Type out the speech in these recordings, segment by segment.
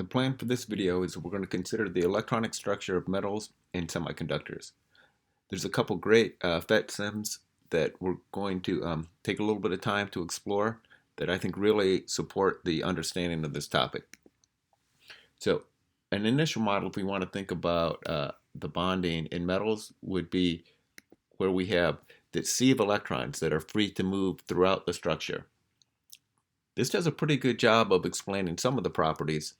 The plan for this video is we're going to consider the electronic structure of metals and semiconductors. There's a couple great PhET sims that we're going to take a little bit of time to explore that I think really support the understanding of this topic. So an initial model, if we want to think about the bonding in metals, would be where we have the sea of electrons that are free to move throughout the structure. This does a pretty good job of explaining some of the properties.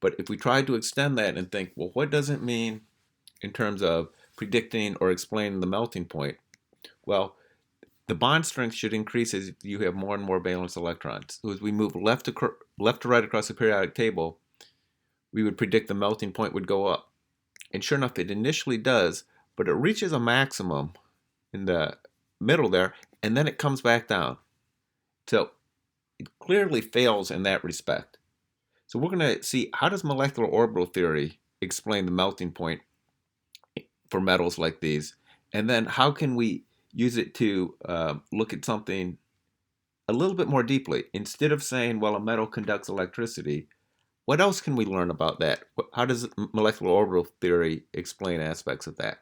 But if we try to extend that and think, well, what does it mean in terms of predicting or explaining the melting point? Well, the bond strength should increase as you have more and more valence electrons. So as we move left to right across the periodic table, we would predict the melting point would go up. And sure enough, it initially does, but it reaches a maximum in the middle there, and then it comes back down. So it clearly fails in that respect. So we're going to see, how does molecular orbital theory explain the melting point for metals like these? And then how can we use it to look at something a little bit more deeply? Instead of saying, well, a metal conducts electricity, what else can we learn about that? How does molecular orbital theory explain aspects of that?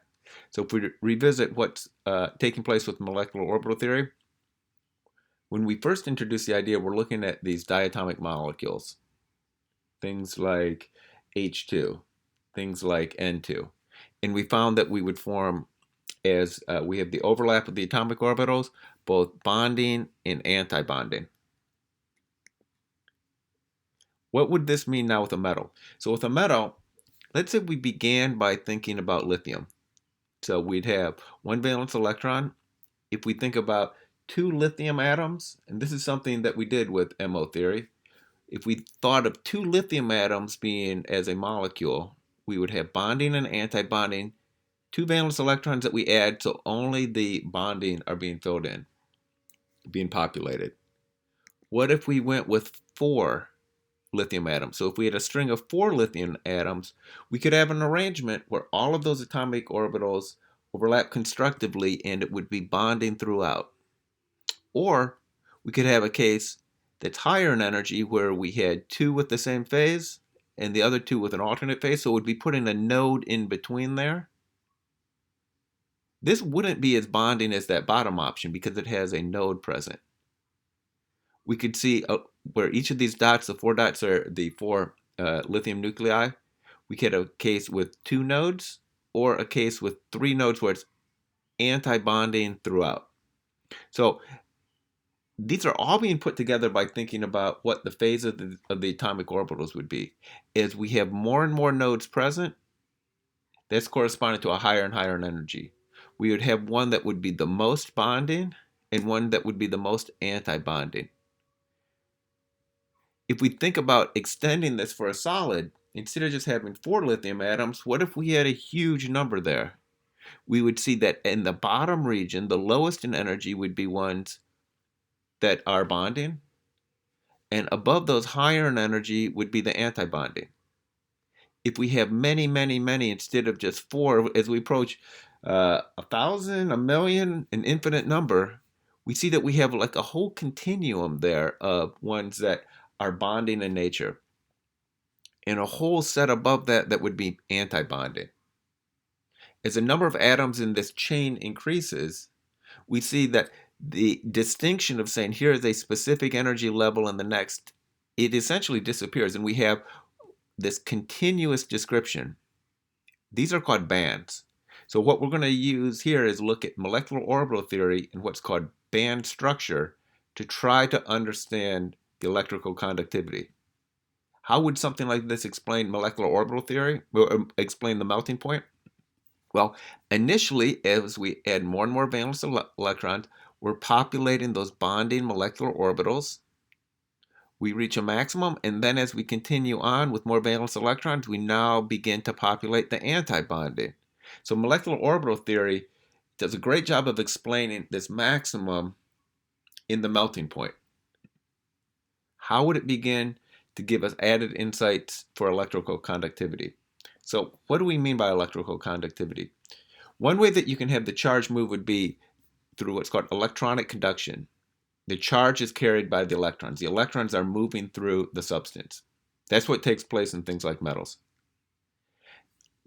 So if we revisit what's taking place with molecular orbital theory, when we first introduced the idea, we're looking at these diatomic molecules. Things like H2, things like N2. And we found that we would form, as we have the overlap of the atomic orbitals, both bonding and anti-bonding. What would this mean now with a metal? So with a metal, let's say we began by thinking about lithium. So we'd have one valence electron. If we think about two lithium atoms, and this is something that we did with MO theory, if we thought of two lithium atoms being as a molecule, we would have bonding and anti-bonding, two valence electrons that we add, so only the bonding are being filled in, being populated. What if we went with four lithium atoms? So if we had a string of four lithium atoms, we could have an arrangement where all of those atomic orbitals overlap constructively and it would be bonding throughout. Or we could have a case that's higher in energy where we had two with the same phase and the other two with an alternate phase, so it would be putting a node in between there. This wouldn't be as bonding as that bottom option because it has a node present. We could see where each of these dots, the four dots, are the four lithium nuclei. We could have a case with two nodes or a case with three nodes where it's anti-bonding throughout. So these are all being put together by thinking about what the phase of the atomic orbitals would be. As we have more and more nodes present, that's corresponding to a higher and higher in energy. We would have one that would be the most bonding and one that would be the most anti-bonding. If we think about extending this for a solid, instead of just having four lithium atoms, what if we had a huge number there? We would see that in the bottom region, the lowest in energy would be ones that are bonding, and above those higher in energy would be the anti-bonding. If we have many, many, many instead of just four, as we approach 1,000, a million, an infinite number, we see that we have like a whole continuum there of ones that are bonding in nature, and a whole set above that that would be anti-bonding. As the number of atoms in this chain increases, we see that the distinction of saying here is a specific energy level and the next, it essentially disappears, and we have this continuous description. These are called bands. So what we're going to use here is look at molecular orbital theory and what's called band structure to try to understand the electrical conductivity. How would something like this explain molecular orbital theory, or explain the melting point? Well, initially, as we add more and more valence electrons, we're populating those bonding molecular orbitals. We reach a maximum, and then as we continue on with more valence electrons, we now begin to populate the anti-bonding. So molecular orbital theory does a great job of explaining this maximum in the melting point. How would it begin to give us added insights for electrical conductivity? So what do we mean by electrical conductivity? One way that you can have the charge move would be through what's called electronic conduction. The charge is carried by the electrons. The electrons are moving through the substance. That's what takes place in things like metals.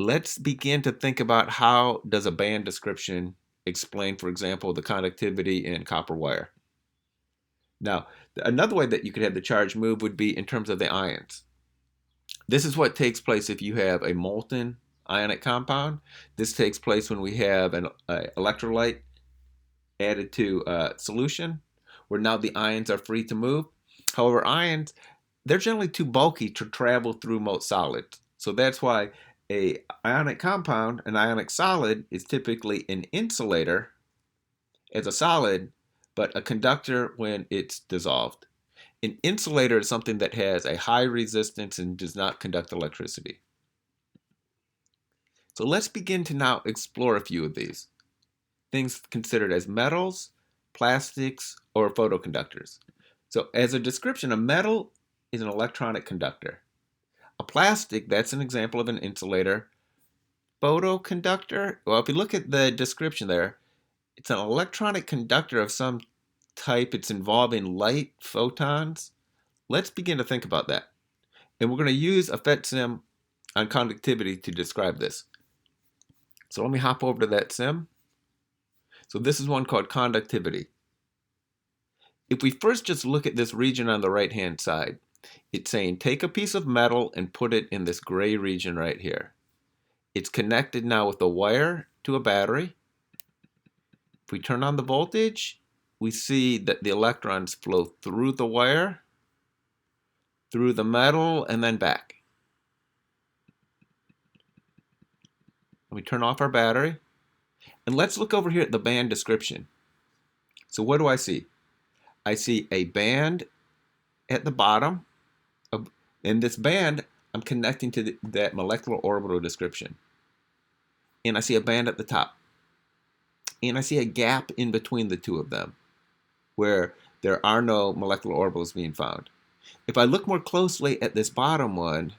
Let's begin to think about how does a band description explain, for example, the conductivity in copper wire. Now, another way that you could have the charge move would be in terms of the ions. This is what takes place if you have a molten ionic compound. This takes place when we have an electrolyte added to a solution, where now the ions are free to move. However, ions, they're generally too bulky to travel through most solids. So that's why a ionic compound, an ionic solid, is typically an insulator as a solid, but a conductor when it's dissolved. An insulator is something that has a high resistance and does not conduct electricity. So let's begin to now explore a few of these things considered as metals, plastics, or photoconductors. So as a description, a metal is an electronic conductor. A plastic, that's an example of an insulator. Photoconductor, well, if you look at the description there, it's an electronic conductor of some type. It's involving light, photons. Let's begin to think about that. And we're going to use a PhET sim on conductivity to describe this. So let me hop over to that sim. So this is one called conductivity. If we first just look at this region on the right-hand side, it's saying take a piece of metal and put it in this gray region right here. It's connected now with a wire to a battery. If we turn on the voltage, we see that the electrons flow through the wire, through the metal, and then back. We turn off our battery. And let's look over here at the band description. So what do I see? I see a band at the bottom. In this band, I'm connecting to that molecular orbital description. And I see a band at the top. And I see a gap in between the two of them where there are no molecular orbitals being found. If I look more closely at this bottom one,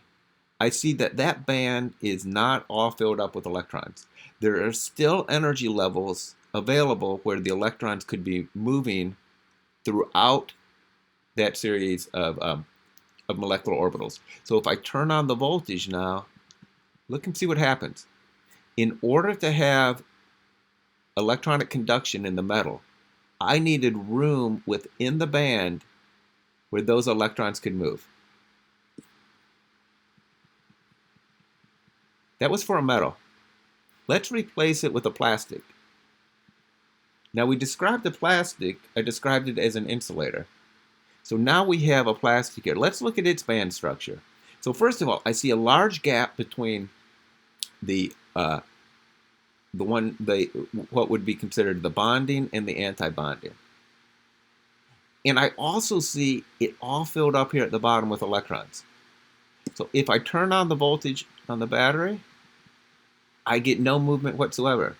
I see that that band is not all filled up with electrons. There are still energy levels available where the electrons could be moving throughout that series of molecular orbitals. So if I turn on the voltage now, look and see what happens. In order to have electronic conduction in the metal, I needed room within the band where those electrons could move. That was for a metal. Let's replace it with a plastic. Now we described the plastic, I described it as an insulator. So now we have a plastic here. Let's look at its band structure. So first of all, I see a large gap between what would be considered the bonding and the anti-bonding. And I also see it all filled up here at the bottom with electrons. So if I turn on the voltage on the battery, I get no movement whatsoever.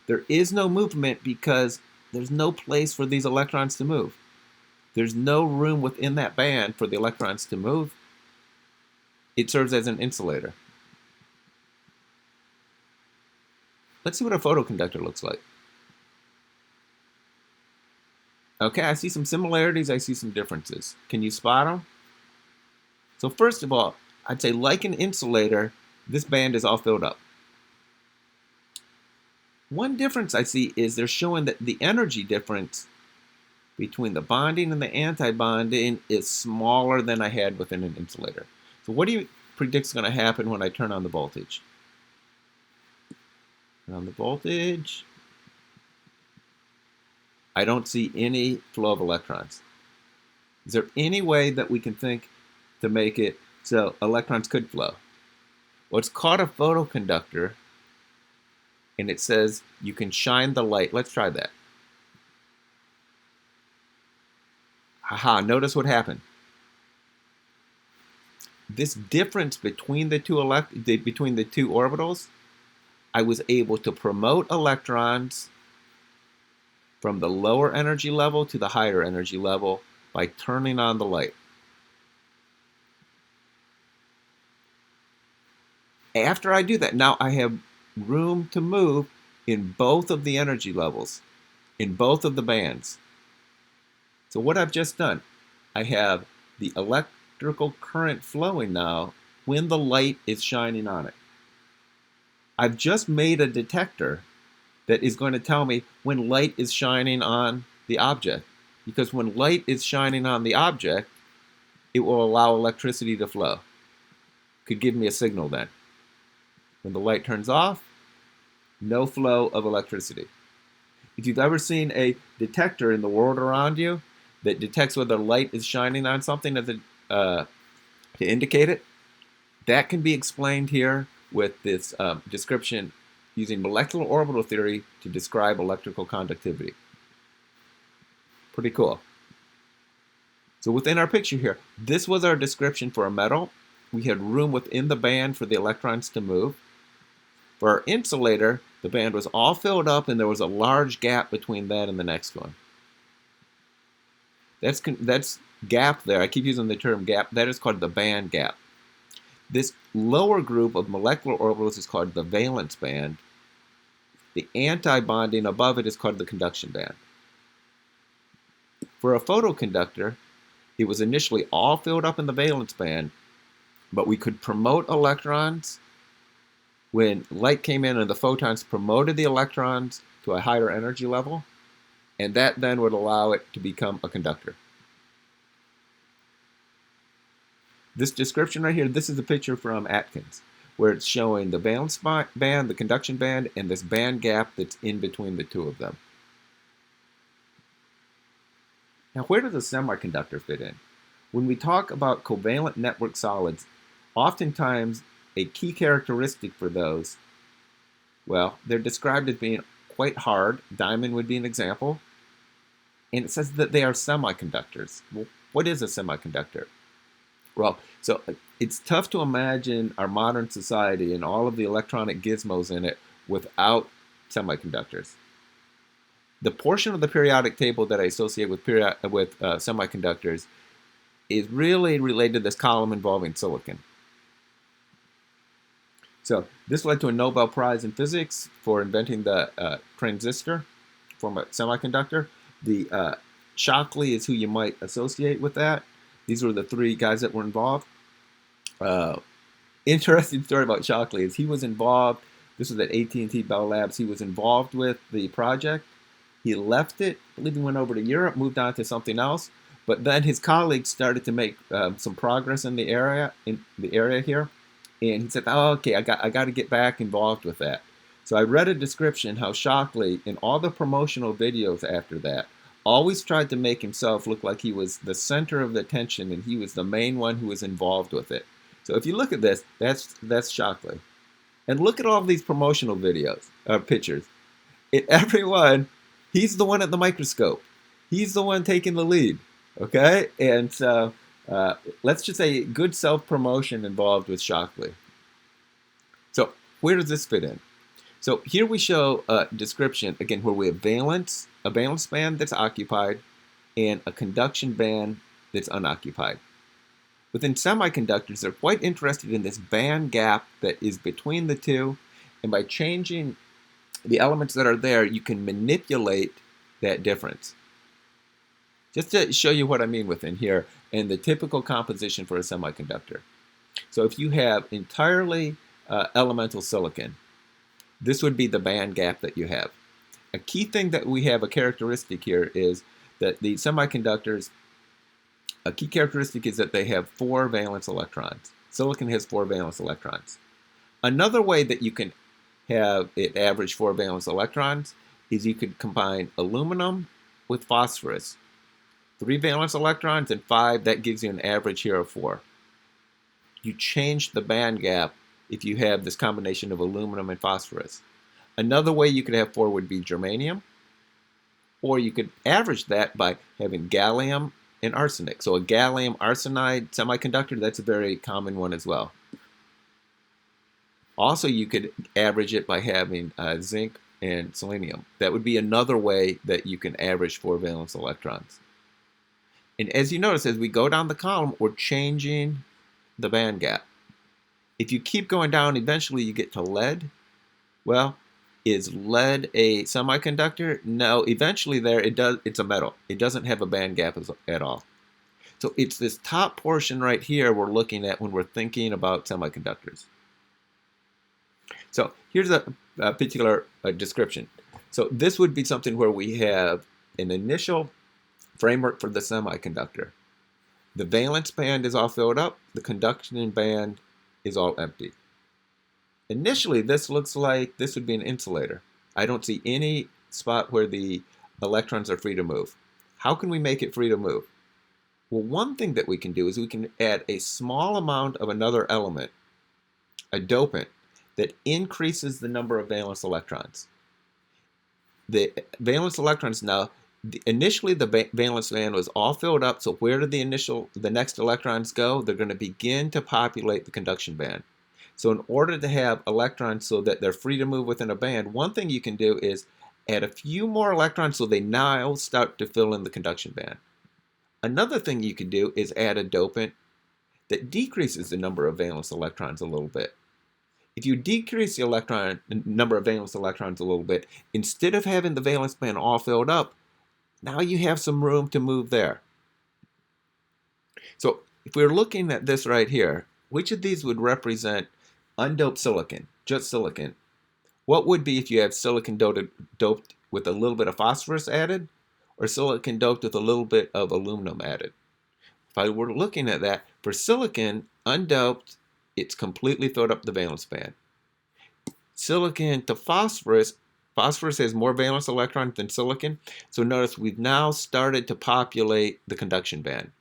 There is no movement because there's no place for these electrons to move. There's no room within that band for the electrons to move. It serves as an insulator. Let's see what a photoconductor looks like. Okay, I see some similarities, I see some differences. Can you spot them? So first of all, I'd say like an insulator, this band is all filled up. One difference I see is they're showing that the energy difference between the bonding and the anti-bonding is smaller than I had within an insulator. So what do you predict is going to happen when I turn on the voltage? Turn on the voltage. I don't see any flow of electrons. Is there any way that we can think to make it so electrons could flow? Well, it's called a photoconductor, and it says you can shine the light. Let's try that. Haha, notice what happened. This difference between the two orbitals, I was able to promote electrons from the lower energy level to the higher energy level by turning on the light. After I do that, now I have room to move in both of the energy levels, in both of the bands. So what I've just done, I have the electrical current flowing now when the light is shining on it. I've just made a detector that is going to tell me when light is shining on the object. Because when light is shining on the object, it will allow electricity to flow. Could give me a signal then. When the light turns off, no flow of electricity. If you've ever seen a detector in the world around you that detects whether light is shining on something to indicate it, that can be explained here with this description using molecular orbital theory to describe electrical conductivity. Pretty cool. So within our picture here, this was our description for a metal. We had room within the band for the electrons to move. For our insulator, the band was all filled up and there was a large gap between that and the next one. That's gap there. I keep using the term gap. That is called the band gap. This lower group of molecular orbitals is called the valence band. The anti-bonding above it is called the conduction band. For a photoconductor, it was initially all filled up in the valence band, but we could promote electrons when light came in and the photons promoted the electrons to a higher energy level, and that then would allow it to become a conductor. This description right here, this is a picture from Atkins, where it's showing the valence band, the conduction band, and this band gap that's in between the two of them. Now, where does a semiconductor fit in? When we talk about covalent network solids, oftentimes a key characteristic for those, well, they're described as being quite hard. Diamond would be an example. And it says that they are semiconductors. Well, what is a semiconductor? Well, so it's tough to imagine our modern society and all of the electronic gizmos in it without semiconductors. The portion of the periodic table that I associate with semiconductors is really related to this column involving silicon. So this led to a Nobel Prize in Physics for inventing the transistor from a semiconductor. The Shockley is who you might associate with that. These were the three guys that were involved. Interesting story about Shockley is he was involved, this was at AT&T Bell Labs, he was involved with the project. He left it, I believe he went over to Europe, moved on to something else, but then his colleagues started to make some progress in the area here. And he said, oh, okay, I got to get back involved with that. So I read a description how Shockley, in all the promotional videos after that, always tried to make himself look like he was the center of the attention and he was the main one who was involved with it. So if you look at this, that's Shockley. And look at all these promotional videos, pictures. In every one, he's the one at the microscope. He's the one taking the lead, okay? And so let's just say good self-promotion involved with Shockley. So where does this fit in? So here we show a description, again, where we have a valence band that's occupied, and a conduction band that's unoccupied. Within semiconductors, they're quite interested in this band gap that is between the two, and by changing the elements that are there, you can manipulate that difference. Just to show you what I mean within here, and the typical composition for a semiconductor. So if you have entirely elemental silicon, this would be the band gap that you have. A key thing that we have, a characteristic here, is that the semiconductors, a key characteristic is that they have 4 valence electrons. Silicon has 4 valence electrons. Another way that you can have it average 4 valence electrons is you could combine aluminum with phosphorus. 3 valence electrons and 5, that gives you an average here of 4. You change the band gap if you have this combination of aluminum and phosphorus. Another way you could have 4 would be germanium, or you could average that by having gallium and arsenic. So a gallium arsenide semiconductor, that's a very common one as well. Also, you could average it by having zinc and selenium. That would be another way that you can average 4 valence electrons. And as you notice, as we go down the column, we're changing the band gap. If you keep going down, eventually you get to lead. Well, is lead a semiconductor? No, eventually it's a metal. It doesn't have a band gap at all. So it's this top portion right here we're looking at when we're thinking about semiconductors. So here's a particular description. So this would be something where we have an initial framework for the semiconductor. The valence band is all filled up. The conduction band is all empty. Initially, this looks like this would be an insulator. I don't see any spot where the electrons are free to move. How can we make it free to move? Well, one thing that we can do is we can add a small amount of another element, a dopant, that increases the number of valence electrons. The valence electrons now, initially the valence band was all filled up, so where did the next electrons go? They're going to begin to populate the conduction band. So in order to have electrons so that they're free to move within a band, one thing you can do is add a few more electrons so they now start to fill in the conduction band. Another thing you can do is add a dopant that decreases the number of valence electrons a little bit. If you decrease the number of valence electrons a little bit, instead of having the valence band all filled up, now you have some room to move there. So if we're looking at this right here, which of these would represent undoped silicon, just silicon? What would be if you have silicon doped with a little bit of phosphorus added, or silicon doped with a little bit of aluminum added? If I were looking at that, for silicon, undoped, it's completely filled up the valence band. Silicon to phosphorus, phosphorus has more valence electrons than silicon, so notice we've now started to populate the conduction band.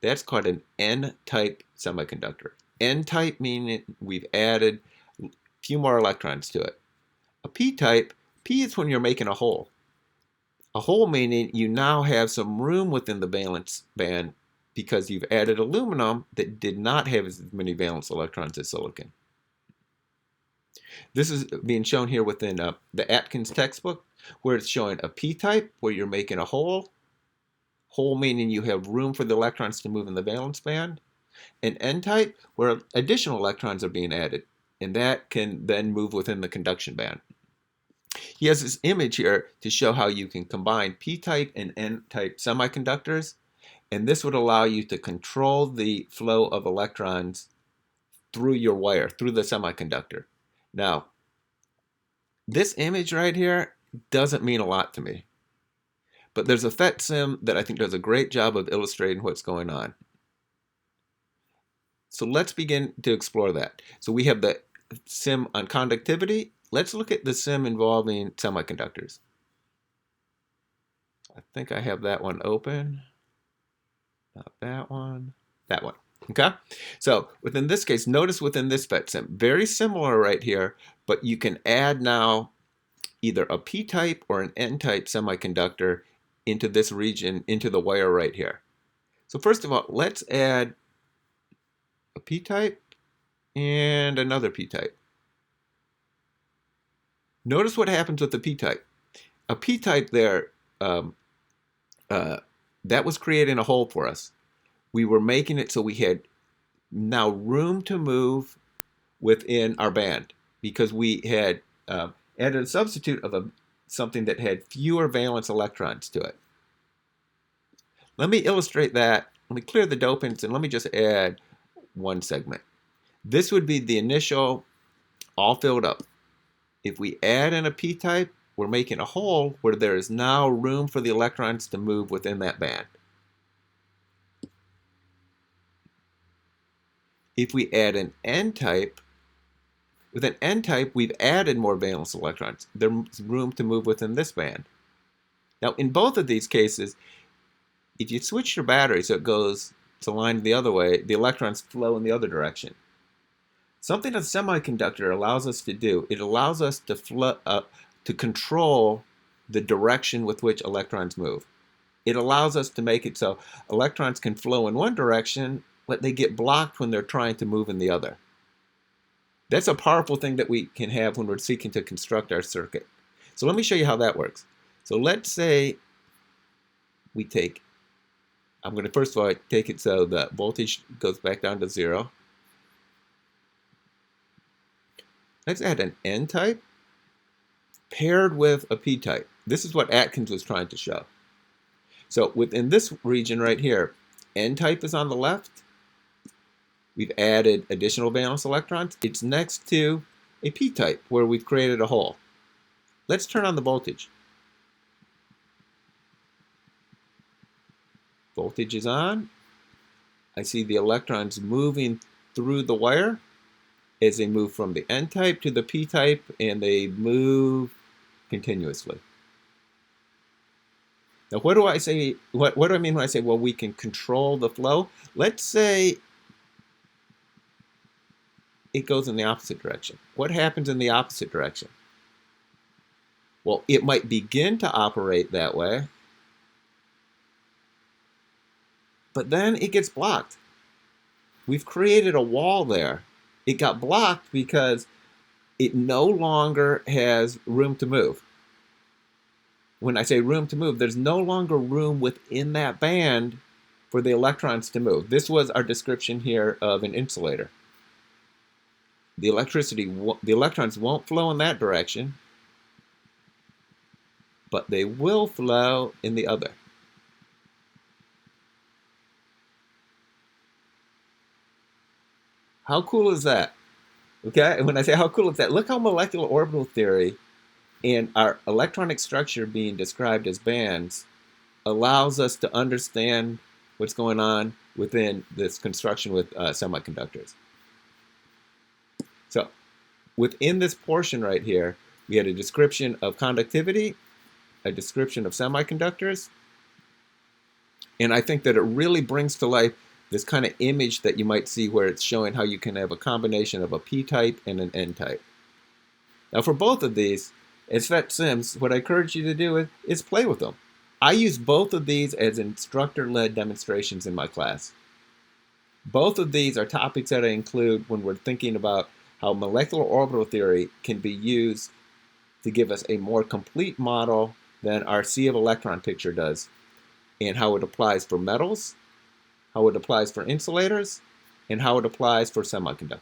That's called an N-type semiconductor. N-type meaning we've added a few more electrons to it. A P-type, P is when you're making a hole. A hole meaning you now have some room within the valence band because you've added aluminum that did not have as many valence electrons as silicon. This is being shown here within the Atkins textbook, where it's showing a P-type, where you're making a hole. Hole meaning you have room for the electrons to move in the valence band. An N-type, where additional electrons are being added, and that can then move within the conduction band. He has this image here to show how you can combine P-type and N-type semiconductors, and this would allow you to control the flow of electrons through your wire, through the semiconductor. Now, this image right here doesn't mean a lot to me, but there's a PhET sim that I think does a great job of illustrating what's going on. So let's begin to explore that. So we have the sim on conductivity. Let's look at the sim involving semiconductors. I think I have that one open. Not that one. That one. Okay? So within this case, notice within this PhET sim, very similar right here, but you can add now either a P-type or an N-type semiconductor into this region, into the wire right here. So first of all, let's add a P-type and another P-type. Notice what happens with the P-type. A P-type there, that was creating a hole for us. We were making it so we had now room to move within our band because we had added a substitute of something that had fewer valence electrons to it. Let me illustrate that. Let me clear the dopants and let me just add one segment. This would be the initial all filled up. If we add in a P-type, we're making a hole where there is now room for the electrons to move within that band. If we add an N-type, with an N-type, we've added more valence electrons. There's room to move within this band. Now, in both of these cases, if you switch your battery so it goes to line the other way, the electrons flow in the other direction. Something a semiconductor allows us to do, it allows us to control the direction with which electrons move. It allows us to make it so electrons can flow in one direction, but they get blocked when they're trying to move in the other. That's a powerful thing that we can have when we're seeking to construct our circuit. So let me show you how that works. So let's say we take, I'm going to first of all take it so the voltage goes back down to 0. Let's add an N-type paired with a P-type. This is what Atkins was trying to show. So within this region right here, N-type is on the left. We've added additional valence electrons. It's next to a p-type where we've created a hole. Let's turn on the voltage. Voltage is on. I see the electrons moving through the wire as they move from the N-type to the p-type, and they move continuously. Now, what do I say? What do I mean when I say, well, we can control the flow? Let's say it goes in the opposite direction. What happens in the opposite direction? Well, it might begin to operate that way, but then it gets blocked. We've created a wall there. It got blocked because it no longer has room to move. When I say room to move, there's no longer room within that band for the electrons to move. This was our description here of an insulator. The electrons won't flow in that direction, but they will flow in the other. How cool is that? Okay, and when I say how cool is that, look how molecular orbital theory and our electronic structure being described as bands allows us to understand what's going on within this construction with semiconductors. So within this portion right here, we had a description of conductivity, a description of semiconductors, and I think that it really brings to life this kind of image that you might see where it's showing how you can have a combination of a p-type and an n-type. Now for both of these, as Vet Sims, what I encourage you to do is play with them. I use both of these as instructor-led demonstrations in my class. Both of these are topics that I include when we're thinking about how molecular orbital theory can be used to give us a more complete model than our sea of electron picture does, and how it applies for metals, how it applies for insulators, and how it applies for semiconductors.